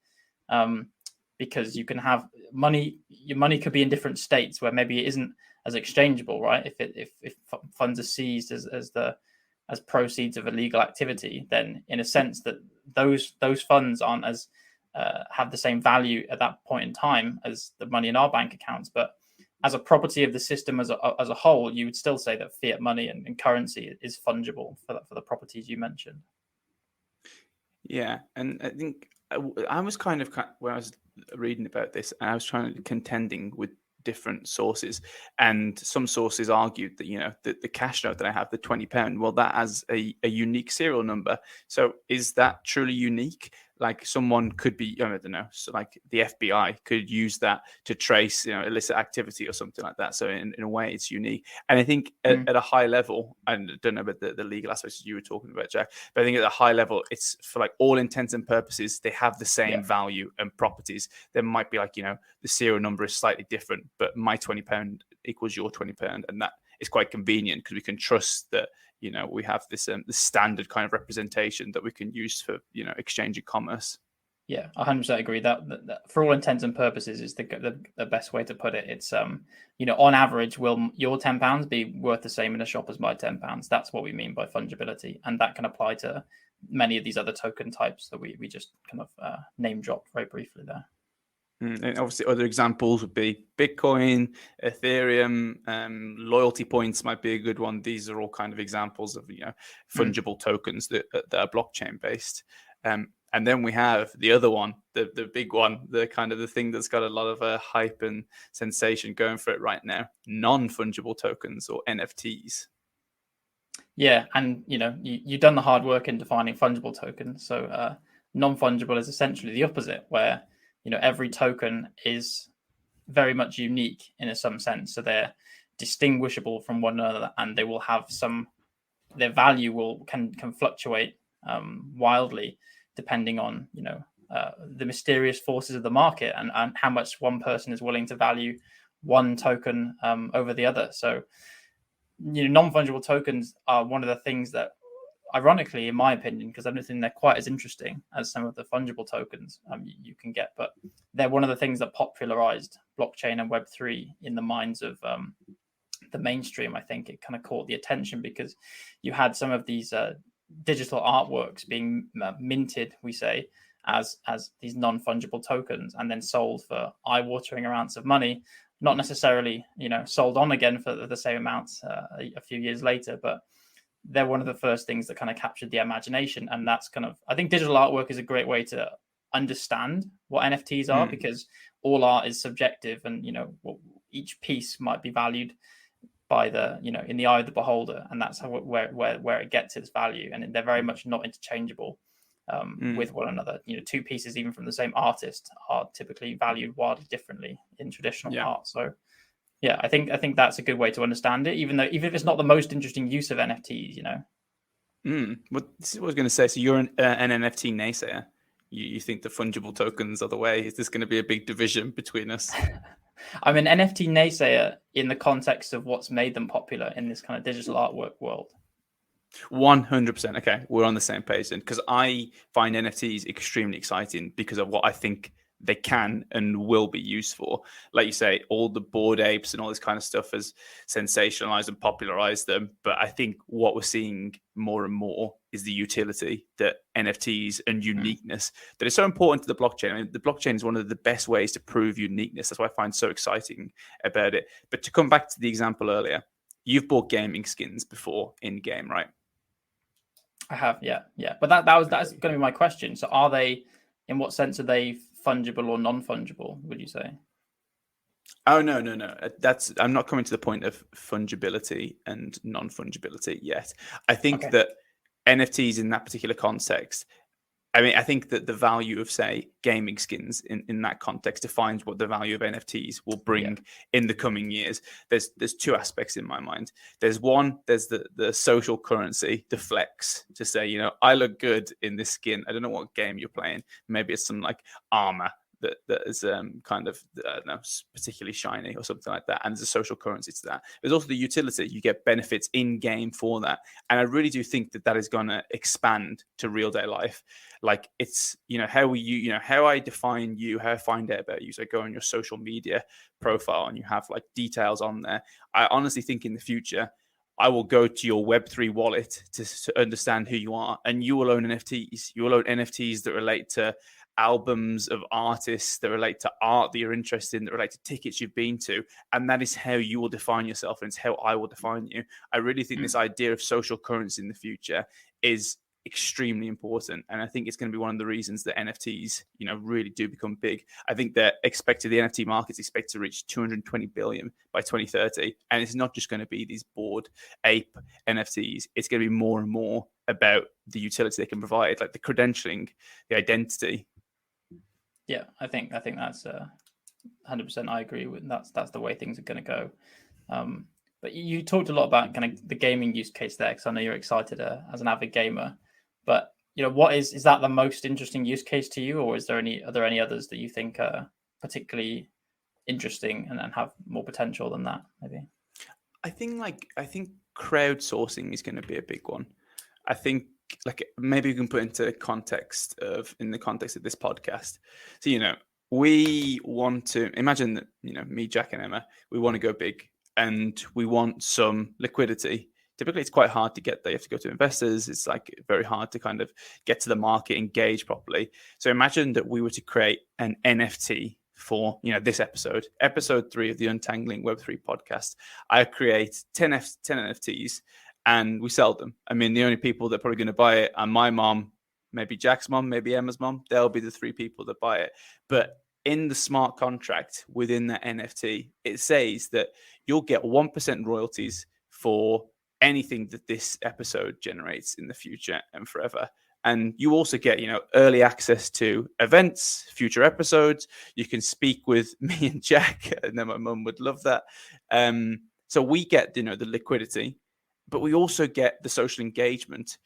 Speaker 2: because you can have money. Your money could be in different states where maybe it isn't as exchangeable, right? If funds are seized as proceeds of illegal activity, then in a sense that those funds aren't as have the same value at that point in time as the money in our bank accounts. But as a property of the system as a whole, you would still say that fiat money and currency is fungible for the properties you mentioned.
Speaker 1: Yeah, and I think I was kind of when I was reading about this, I was contending with different sources, and some sources argued that the cash note that I have, the £20, well, that has a unique serial number. So is that truly unique? like someone could be, I don't know, so like the FBI could use that to trace, illicit activity or something like that. So in a way, it's unique. And I think at a high level, I don't know about the legal aspects you were talking about, Jack, but I think at a high level, it's for like all intents and purposes, they have the same value and properties. There might be like, the serial number is slightly different, but my £20 equals your £20. And that is quite convenient because we can trust that, we have this standard kind of representation that we can use for, exchanging commerce.
Speaker 2: Yeah, 100% agree. That for all intents and purposes is the best way to put it. It's on average, will your £10 be worth the same in a shop as my £10? That's what we mean by fungibility, and that can apply to many of these other token types that we just kind of name dropped very briefly there.
Speaker 1: And obviously, other examples would be Bitcoin, Ethereum, loyalty points might be a good one. These are all kind of examples of fungible tokens that are blockchain based. And then we have the other one, the big one, the kind of the thing that's got a lot of hype and sensation going for it right now: non-fungible tokens, or NFTs.
Speaker 2: Yeah, and you've done the hard work in defining fungible tokens. So non-fungible is essentially the opposite, where every token is very much unique in some sense. So they're distinguishable from one another, and they will have their value can fluctuate wildly depending on the mysterious forces of the market and how much one person is willing to value one token over the other. So non-fungible tokens are one of the things that, ironically, in my opinion, because I don't think they're quite as interesting as some of the fungible tokens you can get, but they're one of the things that popularized blockchain and Web3 in the minds of the mainstream. I think it kind of caught the attention because you had some of these digital artworks being minted, we say, as these non-fungible tokens, and then sold for eye-watering amounts of money. Not necessarily, sold on again for the same amounts a few years later, but they're one of the first things that kind of captured the imagination. And that's kind of, I think digital artwork is a great way to understand what NFTs are, because all art is subjective, and each piece might be valued by in the eye of the beholder, and that's where it gets its value. And they're very much not interchangeable with one another. Two pieces, even from the same artist, are typically valued wildly differently in traditional art. So yeah, I think that's a good way to understand it, even if it's not the most interesting use of NFTs.
Speaker 1: Well, this is what I was going to say. So you're an NFT naysayer. You think the fungible tokens are the way? Is this going to be a big division between us?
Speaker 2: I'm an NFT naysayer in the context of what's made them popular in this kind of digital artwork world.
Speaker 1: 100%. Okay, we're on the same page then, because I find NFTs extremely exciting because of what I think they can and will be used for. Like you say, all the Bored Apes and all this kind of stuff has sensationalized and popularized them. But I think what we're seeing more and more is the utility that NFTs and uniqueness that is so important to the blockchain. I mean, the blockchain is one of the best ways to prove uniqueness. That's what I find so exciting about it. But to come back to the example earlier, you've bought gaming skins before in game, right?
Speaker 2: I have, yeah. But that's going to be my question. So are they, in what sense are they fungible or non-fungible, would you say?
Speaker 1: Oh, no. I'm not coming to the point of fungibility and non-fungibility yet. I think that NFTs in that particular context, I think that the value of, say, gaming skins in that context defines what the value of NFTs will bring in the coming years. There's two aspects in my mind. There's the social currency, the flex, to say, I look good in this skin. I don't know what game you're playing. Maybe it's some like armor that is kind of particularly shiny or something like that, and there's a social currency to that. There's also the utility. You get benefits in game for that, and I really do think that is going to expand to real day life. Like it's how I define you, how I find out about you. So I go on your social media profile and you have like details on there. I honestly think in the future I will go to your Web3 wallet to understand who you are, and you will own NFTs. You will own NFTs that relate to albums of artists, that relate to art that you're interested in, that relate to tickets you've been to. And that is how you will define yourself, and it's how I will define you. I really think this idea of social currency in the future is extremely important, and I think it's going to be one of the reasons that NFTs really do become big. I think the NFT market's expected to reach 220 billion by 2030, and it's not just going to be these Bored Ape NFTs. It's going to be more and more about the utility they can provide, like the credentialing, the identity.
Speaker 2: Yeah, I think that's 100%. I agree with that's the way things are going to go. But you talked a lot about kind of the gaming use case there, because I know you're excited as an avid gamer. But what is that the most interesting use case to you, or are there any others that you think are particularly interesting and have more potential than that? Maybe.
Speaker 1: I think crowdsourcing is going to be a big one. I think like maybe we can put in the context of this podcast. So we want to imagine that me, Jack, and Emma, we want to go big and we want some liquidity. Typically, it's quite hard to get there. You have to go to investors. It's like very hard to kind of get to the market, engage properly. So imagine that we were to create an NFT for this episode 3 of the Untangling Web3 podcast. I create 10 NFTs and we sell them. I mean, the only people that are probably going to buy it are my mom, maybe Jack's mom, maybe Emma's mom. They'll be the 3 people that buy it. But in the smart contract within that NFT, it says that you'll get 1% royalties for anything that this episode generates in the future and forever. And you also get, early access to events, future episodes. You can speak with me and Jack, and then my mum would love that. So we get, the liquidity, but we also get the social engagement,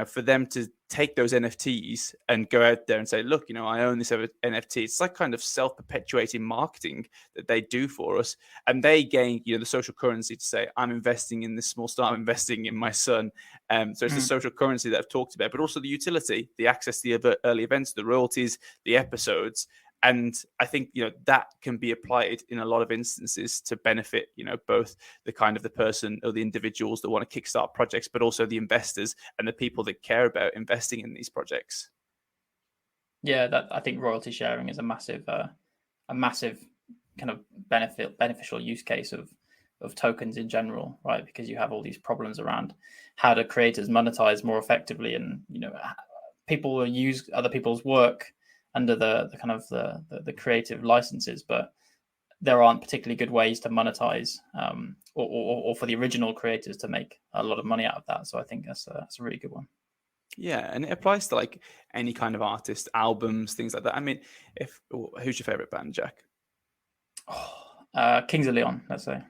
Speaker 1: for them to take those NFTs and go out there and say, look, I own this NFT. It's like kind of self-perpetuating marketing that they do for us. And they gain, the social currency to say, I'm investing in this small startup, I'm investing in my son. So it's the social currency that I've talked about, but also the utility, the access to the early events, the royalties, the episodes. And I think, that can be applied in a lot of instances to benefit, both the kind of the person or the individuals that want to kickstart projects, but also the investors and the people that care about investing in these projects.
Speaker 2: Yeah, I think royalty sharing is a massive kind of beneficial use case of tokens in general, right? Because you have all these problems around how do creators monetize more effectively, and people will use other people's work under the kind of the creative licenses, but there aren't particularly good ways to monetize or for the original creators to make a lot of money out of that. So I think that's a really good one.
Speaker 1: Yeah, and it applies to like any kind of artist, albums, things like that. I mean, who's your favorite band, Jack?
Speaker 2: Kings of Leon, let's say.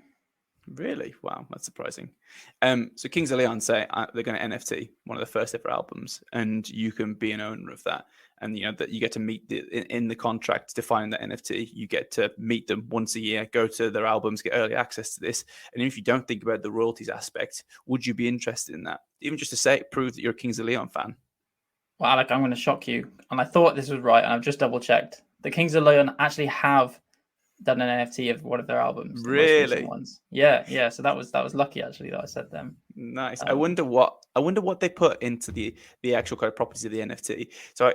Speaker 1: Really? Wow, that's surprising. So Kings of Leon say they're going to NFT one of the first ever albums, and you can be an owner of that. And that you get to meet in the contract defining that NFT. You get to meet them once a year, go to their albums, get early access to this. And if you don't think about the royalties aspect, would you be interested in that? Even just to prove that you're a Kings of Leon fan.
Speaker 2: Well, Alec, I'm going to shock you. And I thought this was right, and I've just double checked. The Kings of Leon actually have done an NFT of one of their albums.
Speaker 1: Really?
Speaker 2: The most recent ones. Yeah. So that was lucky actually that I said them.
Speaker 1: Nice. I wonder what they put into the actual kind of properties of the NFT. So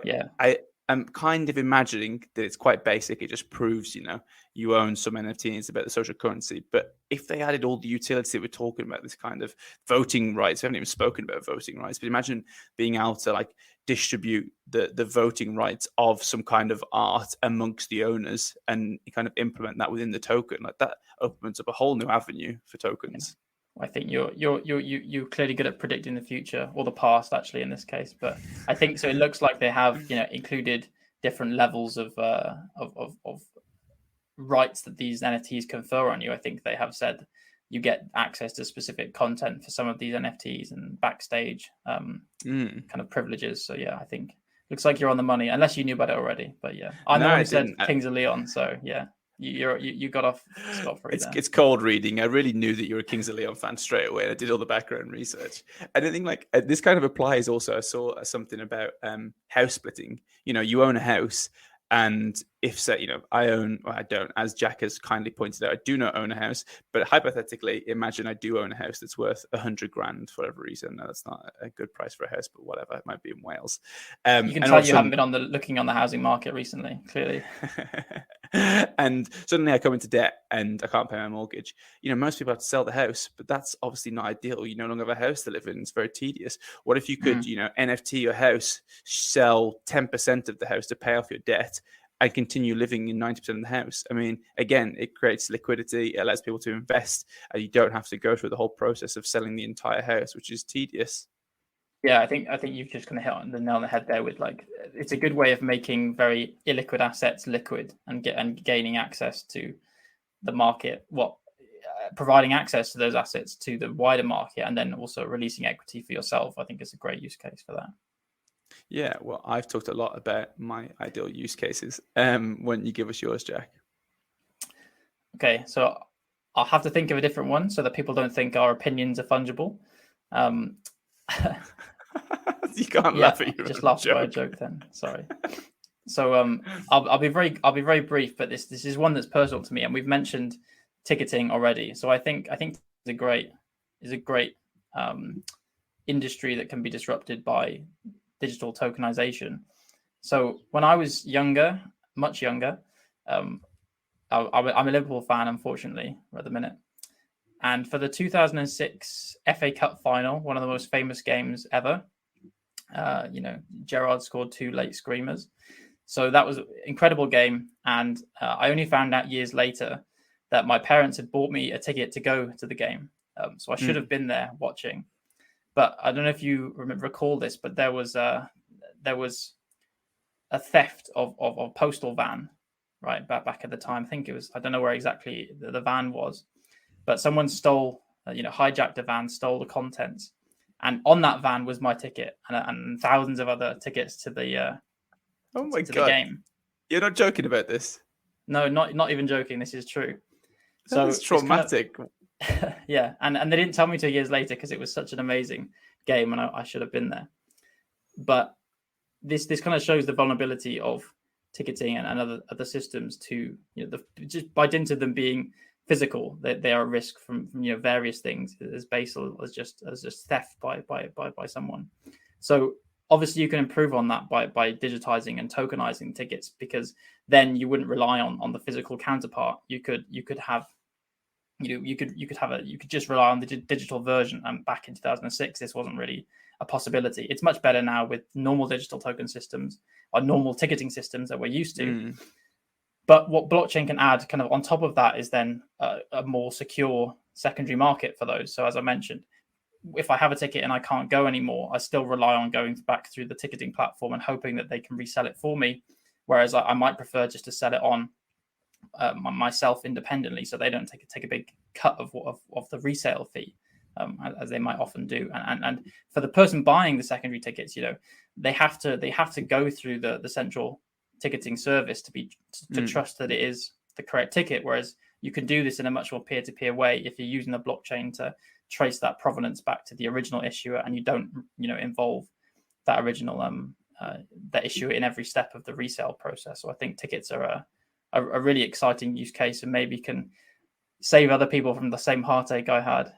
Speaker 1: I'm kind of imagining that it's quite basic. It just proves, you own some NFT and it's about the social currency. But if they added all the utility we're talking about, this kind of voting rights, we haven't even spoken about voting rights, but imagine being able to like distribute the voting rights of some kind of art amongst the owners and kind of implement that within the token. Like that opens up a whole new avenue for tokens.
Speaker 2: I think you're clearly good at predicting the future, or the past actually in this case. But I think so. It looks like they have included different levels of rights that these NFTs confer on you. I think they have said you get access to specific content for some of these NFTs and backstage kind of privileges. So yeah, I think looks like you're on the money, unless you knew about it already. But yeah, I know you said Kings of Leon, so yeah. You got off scot-free there.
Speaker 1: It's cold reading. I really knew that you were a Kings of Leon fan straight away. I did all the background research. And I think like this kind of applies also. I saw something about house splitting. You own a house, and if say I don't, as Jack has kindly pointed out, I do not own a house. But hypothetically, imagine I do own a house that's worth $100,000 for whatever reason. No, that's not a good price for a house, but whatever. It might be in Wales.
Speaker 2: You can tell you haven't been looking on the housing market recently, clearly.
Speaker 1: And suddenly I come into debt and I can't pay my mortgage. Most people have to sell the house, but that's obviously not ideal. You no longer have a house to live in. It's very tedious. What if you could, NFT your house, sell 10% of the house to pay off your debt, and continue living in 90% of the house? I mean, again, it creates liquidity. It allows people to invest, and you don't have to go through the whole process of selling the entire house, which is tedious.
Speaker 2: Yeah, I think you've just kind of hit on the nail on the head there with like it's a good way of making very illiquid assets liquid and gaining access to the market, providing access to those assets to the wider market, and then also releasing equity for yourself. I think is a great use case for that.
Speaker 1: Yeah, well, I've talked a lot about my ideal use cases. Why don't you give us yours, Jack?
Speaker 2: Okay, so I'll have to think of a different one so that people don't think our opinions are fungible.
Speaker 1: You can't laugh at your
Speaker 2: just
Speaker 1: own
Speaker 2: laughed at my
Speaker 1: joke.
Speaker 2: joke then. Sorry. So I'll be very brief, but this is one that's personal to me, and we've mentioned ticketing already. So I think it's a great industry that can be disrupted by digital tokenization. So when I was younger, much younger, I'm a Liverpool fan, unfortunately, at the minute. And for the 2006 FA Cup final, one of the most famous games ever, Gerrard scored 2 late screamers. So that was an incredible game. And I only found out years later that my parents had bought me a ticket to go to the game. So I should have been there watching. But I don't know if you recall this, but there was a theft of a postal van, right, back at the time. I think it was, I don't know where exactly the van was, but someone stole, hijacked a van, stole the contents. And on that van was my ticket and thousands of other tickets to the
Speaker 1: Oh my
Speaker 2: to
Speaker 1: God.
Speaker 2: the game.
Speaker 1: You're not joking about this?
Speaker 2: No, not even joking. This is true.
Speaker 1: That is traumatic.
Speaker 2: Yeah, and they didn't tell me 2 years later because it was such an amazing game and I should have been there. But this kind of shows the vulnerability of ticketing and other systems to just by dint of them being physical, they are at risk from various things as basal as just theft by someone. So obviously you can improve on that by digitizing and tokenizing tickets, because then you wouldn't rely on the physical counterpart. You could just rely on the digital version. And back in 2006, this wasn't really a possibility. It's much better now with normal digital token systems or normal ticketing systems that we're used to. But what blockchain can add kind of on top of that is then a more secure secondary market for those. So as I mentioned, if I have a ticket and I can't go anymore, I still rely on going back through the ticketing platform and hoping that they can resell it for me. Whereas I might prefer just to sell it on myself independently, so they don't take a big cut of the resale fee, as they might often do. And for the person buying the secondary tickets, they have to go through the central ticketing service to trust that it is the correct ticket. Whereas you can do this in a much more peer-to-peer way if you're using the blockchain to trace that provenance back to the original issuer, and you don't involve that original that issuer in every step of the resale process. So I think tickets are a really exciting use case, and maybe can save other people from the same heartache I had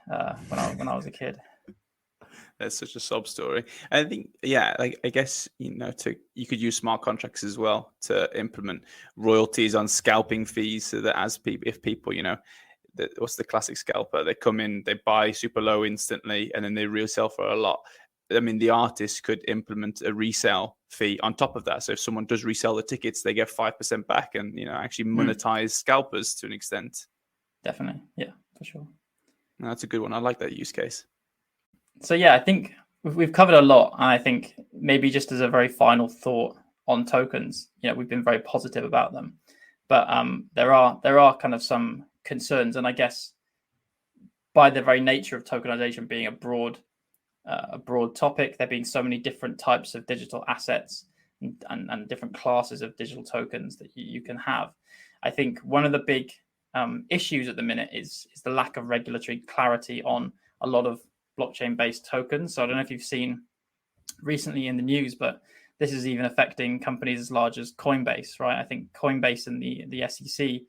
Speaker 2: when I was a kid.
Speaker 1: That's such a sob story. I think, yeah, like I guess you could use smart contracts as well to implement royalties on scalping fees, so that if people, what's the classic scalper? They come in, they buy super low instantly, and then they resell for a lot. I mean, the artist could implement a resale fee on top of that. So if someone does resell the tickets, they get 5% back, and actually monetize scalpers to an extent.
Speaker 2: Definitely, yeah, for sure.
Speaker 1: That's a good one. I like that use case.
Speaker 2: So yeah, I think we've covered a lot, and I think maybe just as a very final thought on tokens, we've been very positive about them, but there are kind of some concerns, and I guess by the very nature of tokenization being a broad topic, there being so many different types of digital assets and different classes of digital tokens that you can have. I think one of the big issues at the minute is the lack of regulatory clarity on a lot of blockchain-based tokens. So I don't know if you've seen recently in the news, but this is even affecting companies as large as Coinbase, right? I think Coinbase and the SEC,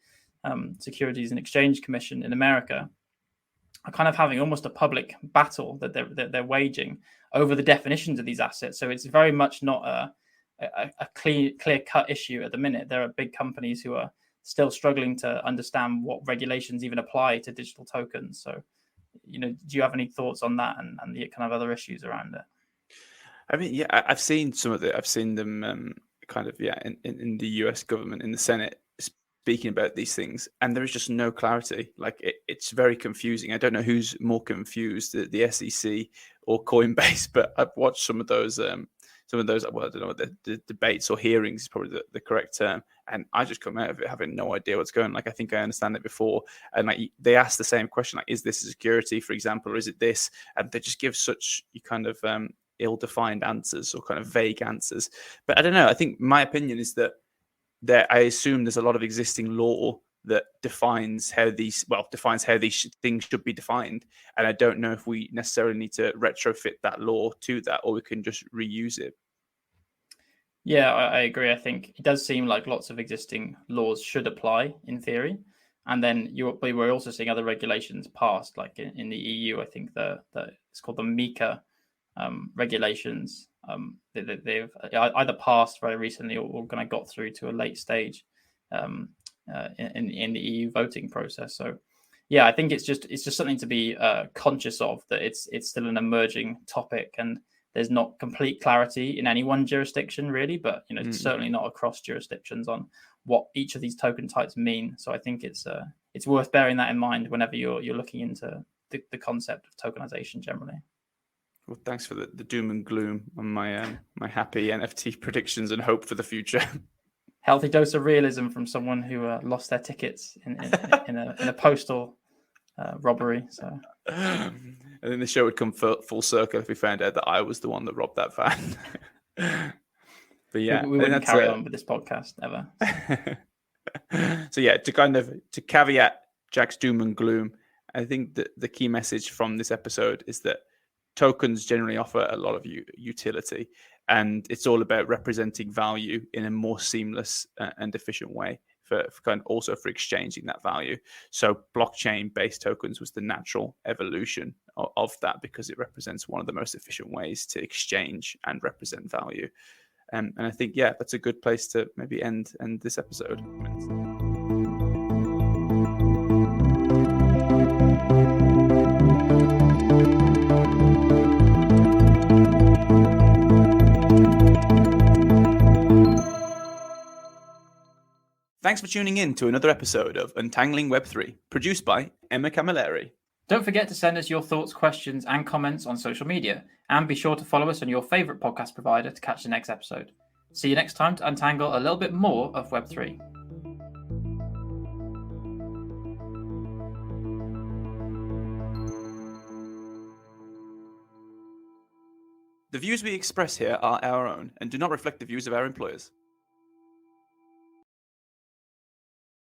Speaker 2: Securities and Exchange Commission in America, are kind of having almost a public battle that they're waging over the definitions of these assets. So it's very much not a clear-cut issue at the minute. There are big companies who are still struggling to understand what regulations even apply to digital tokens. So, do you have any thoughts on that and the kind of other issues around it?
Speaker 1: I mean, yeah, I've seen some of it. I've seen them kind of, in the US government, in the Senate, speaking about these things, and there is just no clarity. Like it's very confusing. I don't know who's more confused, the SEC or Coinbase, but I've watched some of those. Well, I don't know, the debates or hearings is probably the correct term, and I just come out of it having no idea what's going on. Like I think I understand it before, and like they ask the same question, like, is this a security, for example, or is it this? And they just give such kind of ill-defined answers or kind of vague answers. But I don't know. I think my opinion is that I assume there's a lot of existing law that defines how these things should be defined, and I don't know if we necessarily need to retrofit that law to that, or we can just reuse it.
Speaker 2: Yeah, I agree. I think it does seem like lots of existing laws should apply in theory, and then we're also seeing other regulations passed, like in the EU. I think it's called the MiCA regulations. They've either passed very recently or kind of got through to a late stage in the EU voting process. So yeah, I think it's just something to be conscious of, that it's still an emerging topic, and there's not complete clarity in any one jurisdiction really, but certainly not across jurisdictions on what each of these token types mean. So I think it's worth bearing that in mind whenever you're looking into the concept of tokenization generally.
Speaker 1: Well, thanks for the doom and gloom on my my happy NFT predictions and hope for the future.
Speaker 2: Healthy dose of realism from someone who lost their tickets in a postal robbery. So,
Speaker 1: and then the show would come full circle if we found out that I was the one that robbed that van. But yeah,
Speaker 2: we wouldn't carry on with this podcast ever.
Speaker 1: So yeah, to caveat Jack's doom and gloom, I think that the key message from this episode is that tokens generally offer a lot of utility, and it's all about representing value in a more seamless and efficient way for kind of also for exchanging that value. So blockchain-based tokens was the natural evolution of that, because it represents one of the most efficient ways to exchange and represent value. And I think, yeah, that's a good place to maybe end this episode. Thanks for tuning in to another episode of Untangling Web3, produced by Emma Camilleri.
Speaker 2: Don't forget to send us your thoughts, questions, and comments on social media, and be sure to follow us on your favourite podcast provider to catch the next episode. See you next time to untangle a little bit more of Web3.
Speaker 1: The views we express here are our own and do not reflect the views of our employers.